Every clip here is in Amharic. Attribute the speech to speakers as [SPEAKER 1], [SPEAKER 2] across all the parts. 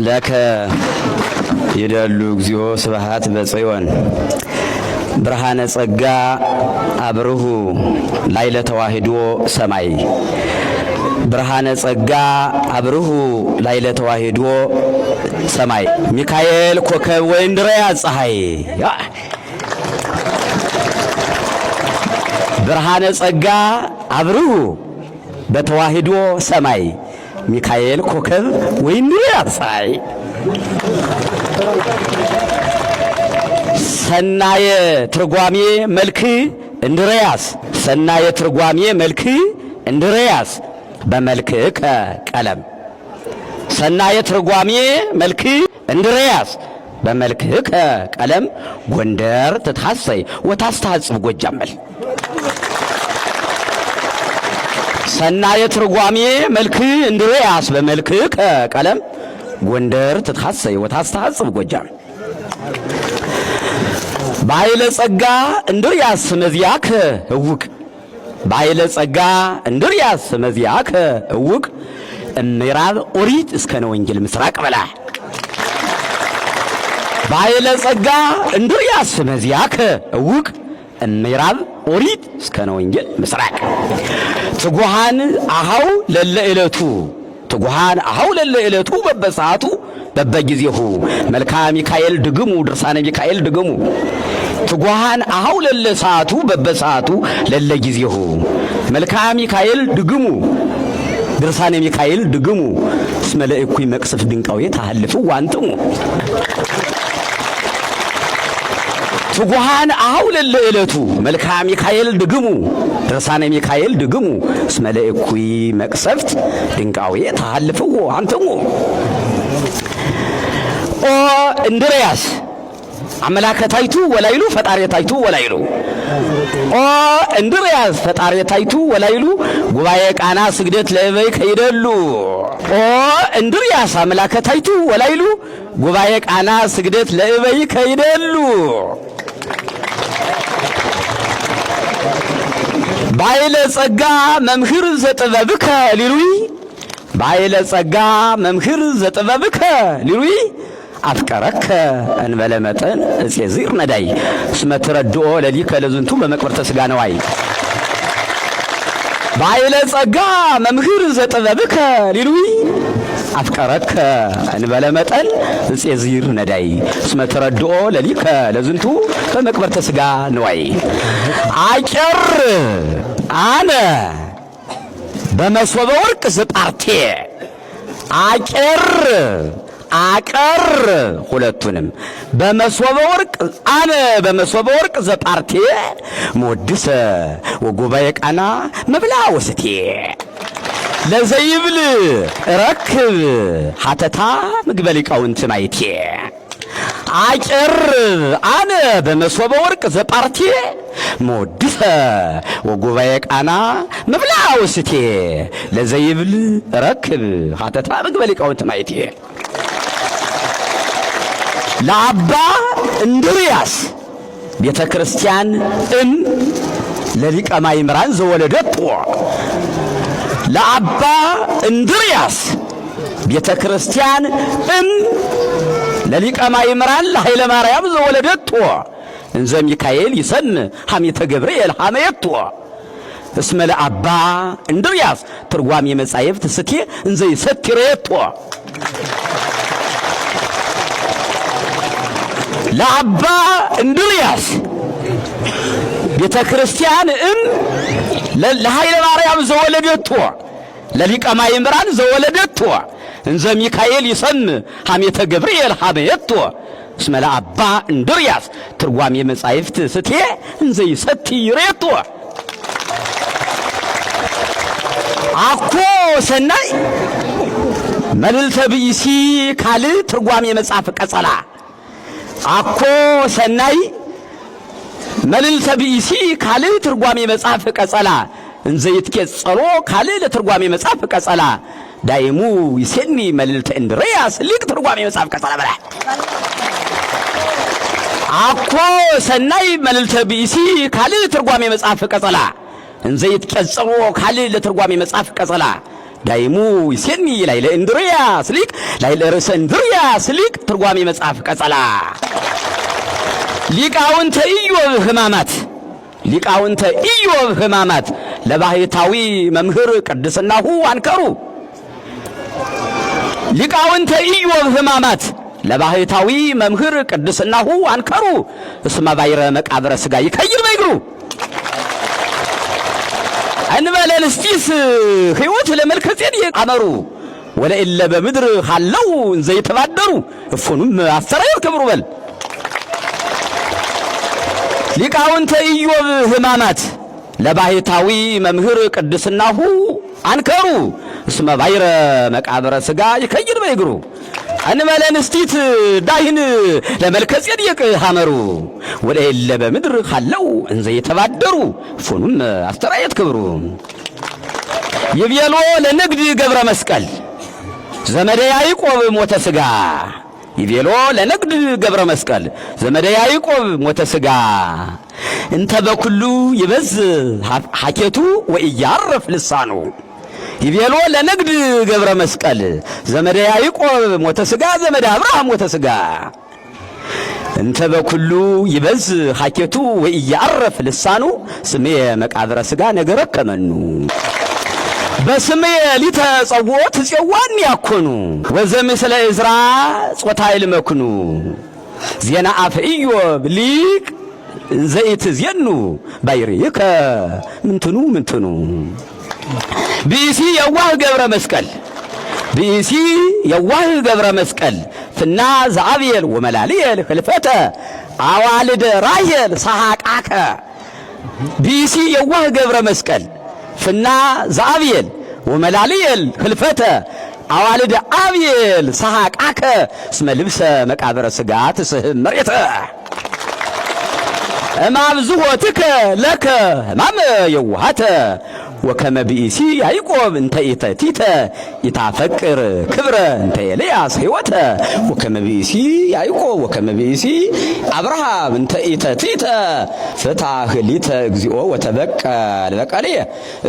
[SPEAKER 1] ለከ ይደሉ እግዚኦ ስብሐት በጽዮን ብርሃነ ጸጋ አብርሁ ላይለ ተዋሂዶ ሰማይ ብርሃነ ጸጋ አብርሁ ላይለ ተዋሂዶ ሰማይ ሚካኤል ኮከብ ወእንድርያስ ፀሐይ ብርሃነ ጸጋ አብርሁ በተዋሂዶ ሰማይ ሚካኤል ኮከብ ወእንድርያስ ፀሐይ ሰናየ ትርጓሜ መልክ እንድርያስ ሰናየ ትርጓሜ መልክ እንድርያስ በመልክ ቀለም ሰናየ ትርጓሜ መልክ እንድርያስ በመልክ ቀለም ጎንደር ትታሰይ ወታስተሐጽብ ጎጃመል ሰናየ ትርጓሜ መልክ እንድርያስ በመልክ ቀለም ጎንደር ትታሰይ ወታስተሐጽብ ጎጃም ባይለ ጸጋ እንድርያስ መዚያከ እውቅ ባይለ ጸጋ እንድርያስ መዚያከ እውቅ እምዕራብ ኦሪት እስከ ወንጌል ምስራቅ በላ ባይለ ጸጋ እንድርያስ መዚያከ እውቅ እምዕራብ ኦሪት እስከ ወንጌል ምስራቅ ትጉሃን አሃው ለለዕለቱ ትጉሃን አሃው ለለዕለቱ በበሰዓቱ በበጊዜሁ መልካ ሚካኤል ድግሙ ድርሳነ ሚካኤል ድግሙ ትጉሃን አሃው ለለሰዓቱ በበሰዓቱ ለለጊዜሁ መልካ ሚካኤል ድግሙ ድርሳነ ሚካኤል ድግሙ እስመ ለእኩይ መቅሰፍ ድንቃዌ ታህልፉ ዋንትሙ ትጉሃን አሃው ለለዕለቱ መልካ ሚካኤል ድግሙ ድርሳነ ሚካኤል ድግሙ እስመ ለእኩይ መቅሰፍት ድንቃዌ ታህልፉ ዋንትሙ ኦ እንድርያስ አመላከታይቱ ወላይሉ ፈጣሪታይቱ ወላይሉ ኦ እንድርያስ ፈጣሪታይቱ ወላይሉ ጉባኤ ቃና ስግደት ለእበይ ከይደሉ ኦ እንድርያስ አመላከታይቱ ወላይሉ ጉባኤ ቃና ስግደት ለእበይ ከይደሉ ባይለ ጸጋ መምህር ዘጥበብከ ሊሉይ ባይለ ጸጋ መምህር ዘጥበብከ ሊሉይ አፍቀረከ እንበለ መጠን እጼዚር ነዳይ እስመ ትረድኦ ለሊከ ለዝንቱ በመቅበርተ ሥጋ ነዋይ ባይለ ጸጋ መምህር ዘጥበብከ ሊሉይ አፍቀረከ እንበለ መጠን እጼዚር ነዳይ እስመ ትረድኦ ለሊከ ለዝንቱ በመቅበርተ ሥጋ ነዋይ አጨር አነ በመሶበ ወርቅ ዘጣርቴ አቀር ሁለቱንም በመሶበ ወርቅ አነ በመሶበ ወርቅ ዘጣርቴ ሞድሰ ወጉባኤ ቃና መብላ ወስቴ ለዘይብል ረክብ ሐተታ ምግበ ሊቃውንት ማይቴ አቀር አነ በመሶበ ወርቅ ዘጣርቴ ሞድሰ ወጉባኤ ቃና መብላ ወስቴ ለዘይብል ረክብ ሐተታ ምግበ ሊቃውንት ማይቴ ለአባ እንድርያስ ቤተ ክርስቲያን ለሊቀ ማእምራን ዘወለደቶ ለአባ እንድርያስ ቤተ ክርስቲያን ለሊቀ ማእምራን ለኃይለ ማርያም ዘወለደቶ እንዘ ሚካኤል ይሰን ሐሜተ ገብርኤል ሐመየቶ እስመ ለአባ እንድርያስ ትርጓሜ መጻሕፍት ስቴ እንዘ ይሰትሬቶ ለአባ እንድርያስ ቤተ ክርስቲያን ለኃይለ ማርያም ዘወለደቶ ለሊቀ ማእምራን ዘወለደቶ እንዘ ሚካኤል ይሰን ሐሜተ ገብርኤል ሐመየቶ እስመ ለአባ እንድርያስ ትርጓሜ መጻሕፍት ስቴ እንዘ ይሰትሬቶ አኮ ሰናይ መልዕልተ ብእሲ ካል ትርጓሜ መጽሐፍ ቀጸላ አኮ ሰናይ መልዕልተ ብእሲ ካል ትርጓሜ መጽሐፍ ቀጸላ እንዘ ይትቄጸሎ ካል ለትርጓሜ መጽሐፍ ቀጸላ ዳይሙ ይሴኒ መልዕልተ እንድርያስ ሊቅ ትርጓሜ መጽሐፍ ቀጸላ በላ አኮ ሰናይ መልዕልተ ብእሲ ካል ትርጓሜ መጽሐፍ ቀጸላ እንዘ ይትቄጸሎ ካል ለትርጓሜ መጽሐፍ ቀጸላ ዳይሙ ይሴኒ ላይለ እንድርያስ ሊቅ ላይለ ርዕሰ እንድርያስ ሊቅ ትርጓሜ መጽሐፍ ቀጸላ ሊቃውንተ ኢዮብ ሕማማት ሊቃውንተ ኢዮብ ሕማማት ለባሕታዊ መምህር ቅድስናሁ አንከሩ ሊቃውንተ ኢዮብ ሕማማት ለባሕታዊ መምህር ቅድስናሁ አንከሩ እስመ ባይረ መቃብረ ሥጋ ይከይር በእግሩ እንበለ ንስጢስ ሕይወት ለመልከጼዴቅ አመሩ ወለእለ በምድር ሀለው እንዘ ይተባደሩ እፎኑም አስተርአየት ክብሩ በል ሊቃውንተ ኢዮብ ሕማማት ለባሕታዊ መምህር ቅድስናሁ አንከሩ እስመ ባይረ መቃብረ ሥጋ ይከይር በእግሩ እንበለ ንስጢት ዳይን ለመልከጼዴቅ ሐመሩ ወለእለ በምድር ሀለው እንዘ ይተባደሩ እፎኑም አስተርአየት ክብሩ ይቤሎ ለንግድ ገብረ መስቀል ዘመደ ያዕቆብ ሞተ ሥጋ ይቤሎ ለንግድ ገብረ መስቀል ዘመደ ያዕቆብ ሞተ ሥጋ እንተ በኩሉ ይበዝ ሐኬቱ ወኢያርፍ ልሳኑ ይቤሎ ለንግድ ገብረ መስቀል ዘመደ ያዕቆብ ሞተ ሥጋ ዘመደ አብርሃም ሞተ ሥጋ እንተ በኩሉ ይበዝ ሐኬቱ ወኢያርፍ ልሳኑ ስሜ መቃብረ ሥጋ ነገረ ከመኑ በስሜ ሊተጸውዖት ጽዋን ያኮኑ ወዘምስለ ዕዝራ ጾታ ይልመክኑ ዜና አፈ ኢዮብ ሊቅ ዘይትዜኑ ባይሪከ ምንትኑ ብእሲ የዋህ ገብረ መስቀል ብእሲ የዋህ ገብረ መስቀል ፍና ዘአብየል ወመላልየል ህልፈተ አዋልደ ራሔል ሰሐቃከ ብእሲ የዋህ ገብረ መስቀል ፍና ዘአብየል ወመላልየል ህልፈተ አዋልደ አብየል ሰሐቃከ እስመ ልብሰ መቃብረ ሥጋ ትስህብ መሬተ እማብዝሖትከ ለከ ሕማመ የዋሃተ ወከመ ብእሲ ያዕቆብ እንተ ኢተቲተ ኢታፈቅር ክብረ እንተ ኤልያስ ሕይወተ ወከመ ብእሲ ያዕቆብ ወከመ ብእሲ አብርሃም እንተ ኢተቲተ ፍታህ ሊተ እግዚኦ ወተበቀል በቀልየ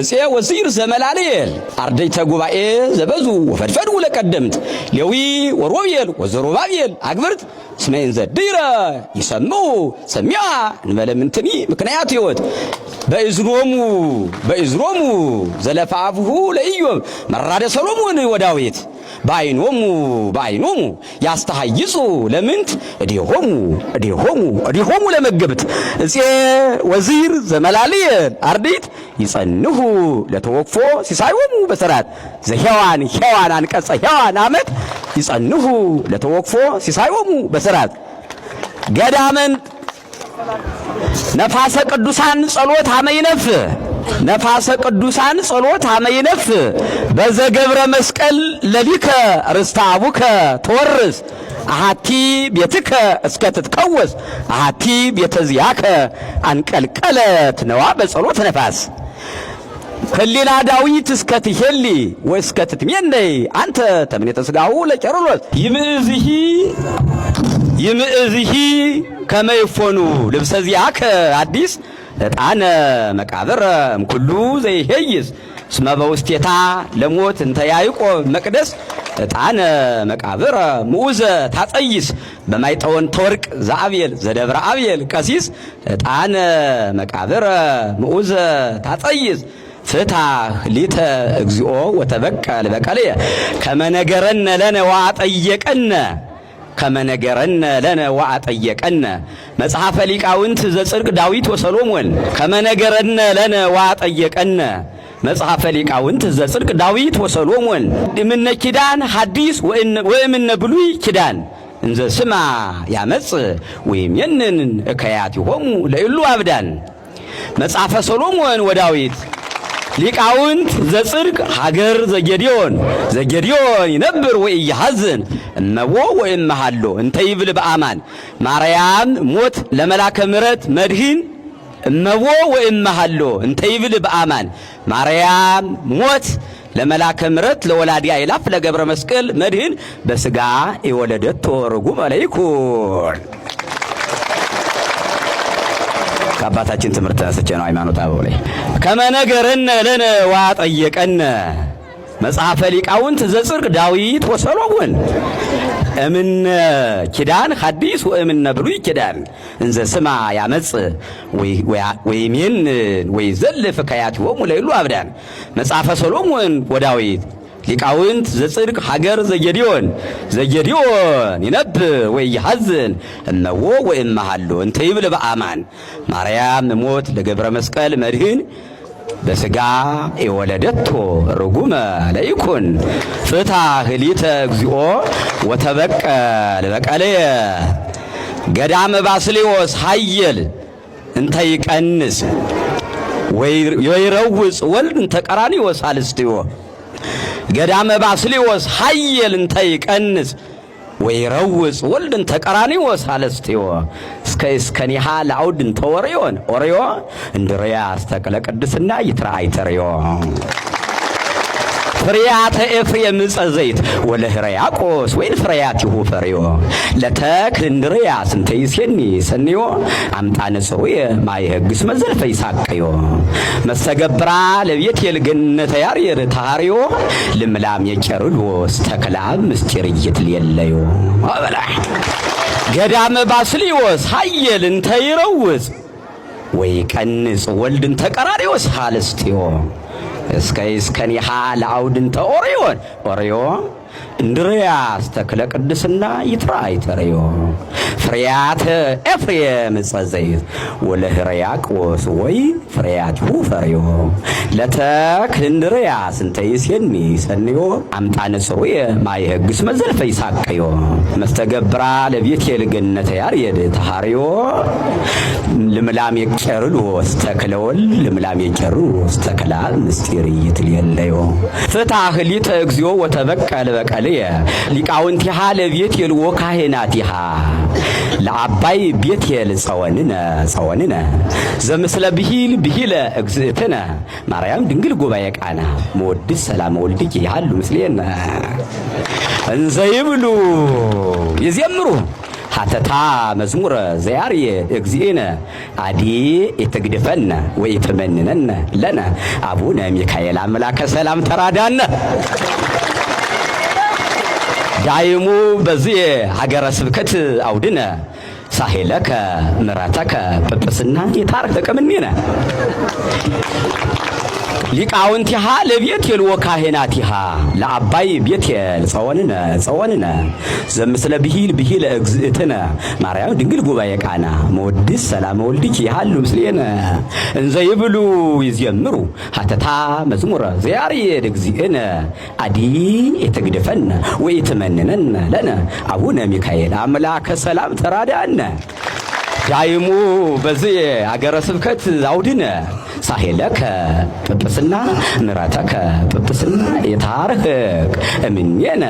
[SPEAKER 1] እፄ ወሲር ዘመላልየል አርደይተ ጉባኤ ዘበዙ ወፈድፈዱ ለቀደምት ሌዊ ወሮቤል ወዘሩባቤል አግብርት እስመ እንዘ ድይረ ይሰምዑ ሰሚዐ እንበለ ምንትኒ ምክንያት ሕይወት በእዝኖሙ ዘለፋአብሁ ለኢዮብ መራደ ሰሎሞን ወዳዊት በአይኖሙ ያስተሐይጹ ለምንት እዴሆሙ ለመገብት እፄ ወዚር ዘመላልየል አርዲት ይጸንሁ ለተወክፎ ሲሳዮሙ በሰራት ዘሔዋን አንቀጸ ሔዋን ዓመት ይጸንሁ ለተወክፎ ሲሳዮሙ በሰራት ገዳመን ነፋሰ ቅዱሳን ጸሎት አመይነፍ ነፋሰ ቅዱሳን ጸሎት አመይነፍ በዘገብረ መስቀል ለሊከ ርስተ አቡከ ተወርስ አሃቲ ቤትከ እስከ ትትቀወስ አሃቲ ቤተ ዚአከ አንቀልቀለት ነዋ በጸሎት ነፋስ ህሊና ዳዊት እስከ ትሄሊ ወእስከ ትትሜነይ አንተ ተምኔተ ሥጋሁ ለቄርሎስ ይምእዝሂ ከመ ይፎኑ ልብሰ ዚአከ አዲስ ዕጣነ መቃብር እምኩሉ ዘይሄይስ እስመ በውስቴታ ለሞት እንተ ያዕቆብ መቅደስ ዕጣነ መቃብር ምዑዘ ታጸይስ በማይጠወን ተወርቅ ዘአብየል ዘደብረ አብየል ቀሲስ ዕጣነ መቃብር ምዑዘ ታጸይስ ፍታህ ሊተ እግዚኦ ወተበቀል በቀልየ ከመነገረነ ለነ ወአጠየቀነ መጽሐፈ ሊቃውንት ዘጽድቅ ዳዊት ወሰሎሞን ከመነገረነ ለነ ወአጠየቀነ መጽሐፈ ሊቃውንት ዘጽድቅ ዳዊት ወሰሎሞን እምነ ኪዳን ሐዲስ ወእምነ ብሉይ ኪዳን እንዘ ስማ ያመጽ ወይሜንን እከያቲሆሙ ለእሉ አብዳን መጽሐፈ ሰሎሞን ወዳዊት ሊቃውንት ዘጽድቅ ሀገር ዘጌዲዮን ይነብር ወኢያሐዝን እመቦ ወእመሃሎ እንተ ይብል በአማን ማርያም ሞት ለመላከ ምሕረት መድህን እመቦ ወእመሃሎ እንተ ይብል በአማን ማርያም ሞት ለመላከ ምሕረት ለወላዲ አእላፍ ለገብረ መስቀል መድህን በሥጋ የወለደቶ ርጉመ ለይኩን ከአባታችን ትምህርት ተነስቼ ነው ሃይማኖት አበው ላይ ከመነገረነ ለነ ወአጠየቀነ መጽሐፈ ሊቃውንት ዘጽርቅ ዳዊት ወሰሎሞን እምነ ኪዳን ሐዲስ ወእምነ ብሉይ ኪዳን እንዘ ስማ ያመጽ ወይሜን ወይዘልፍ ከያቲሆሙ ለይሉ አብዳን። መጽሐፈ ሰሎሞን ወዳዊት ሊቃውንት ዘጽድቅ ሀገር ዘጌዲዮን ይነብ ወይሐዝን እነሆ ወእመሃሎ እንተ ይብል በአማን ማርያም ሞት ለገብረ መስቀል መድህን በሥጋ የወለደቶ ርጉመ ለይኩን ፍታ ህሊተ እግዚኦ ወተበቀል በቀለየ ገዳመ ባስልዮስ ኃየል እንተ ይቀንስ ወይረውፅ ወልድ እንተ ቀራንዮስ አልስትዮ ገዳመ ባስልዮስ ኃየል እንተ ይቀንስ ወይረውፅ ወልድ እንተ ቀራንዮስ አልስትዮ እስከኒሃ ለአውድ እንተ ኦርዮ እንድርያ አስተቅለ ቅድስና ይትረአይ ተርዮ ፍሬያተ ኤፍሬም ዕፀ ዘይት ወለሕርያቆስ ወይን ፍሬያቲሁ ፈርዮ ለተክል እንድርያስ እንተ ይሴኒ ሰንዮ አምጣነ ጽሩየ ማይህግስ መዘልፈ ይሳቀዮ መስተገብራ ለቤቴል ገነተ ያርየር ታርዮ ልምላም የቄርሎስ ተክለአብ ምስጢር ይትልየለዮ አበላ ገዳመ ባስልዮስ ኃየል እንተ ይረውፅ ወይቀንስ ወልድ እንተ ቀራንዮስ አልስትዮ እስከኒሃ ለአውድ እንተ ኦርዮ እንድርያስ ተክለ ቅድስና ይትረአይ ተርዮ ፍሬያተ ኤፍሬም ዕፀ ዘይት ወለሕርያቆስ ወይ ፍሬያቲሁ ፈርዮ ለተክል እንድርያስ እንተ ይሴኒ ሰንዮ አምጣነ ጽሩየ ማይህግስ መዘልፈ ይሳቀዮ መስተገብራ ለቤቴል ገነተ ያርየድ ተሃርዮ ልምላሜ ቄርሎስ ተክለወልድ ልምላሜ ቄርሎስ ተክለአብ ምስጢር ይትልየለዮ ፍታ ህሊተ እግዚኦ ወተበቀል በቀልየ ሊቃውንቲሃ ለቤቴል ወካህናቲሃ ለአባይ ቤቴል ጸወንነ ዘምስለ ብሂለ እግዝእትነ ማርያም ድንግል ጉባኤ ቃና መወድስ ሰላም ወልድኪ ያሉ ምስሌነ እንዘ ይብሉ ይዘምሩ ሀተታ መዝሙረ ዘያርየ እግዚእነ አዲ የተግድፈነ ወይተመንነነ ለነ አቡነ ሚካኤል አምላከ ሰላም ተራዳነ ዳይሙ በዚህ ሀገረ ስብከት አውድነ ሳሄለከ ምራተከ ጵጵስና የታረቀ ምንኔነ ሊቃውንቲሃ ለቤቴል ወካህናቲሃ ለአባይ ቤቴል ጸወንነ ዘምስለ ብሂለ እግዝእትነ ማርያም ድንግል ጉባኤ ቃና መወድስ ሰላም ወልድኪ ያሉ ምስሌነ እንዘ ይብሉ ይዘምሩ ሀተታ መዝሙረ ዘያርየድ እግዚእነ አዲ የተግድፈነ ወይትመንነነ ለነ አቡነ ሚካኤል አምላከ ሰላም ተራዳነ ዳይሙ በዚህ አገረ ስብከት አውድነ ሳሄለከ ጵጵስና ምራተከ ጵጵስና የታርህቅ እምኔነ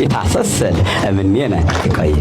[SPEAKER 1] የታሰሰል እምኔነ ይቆየ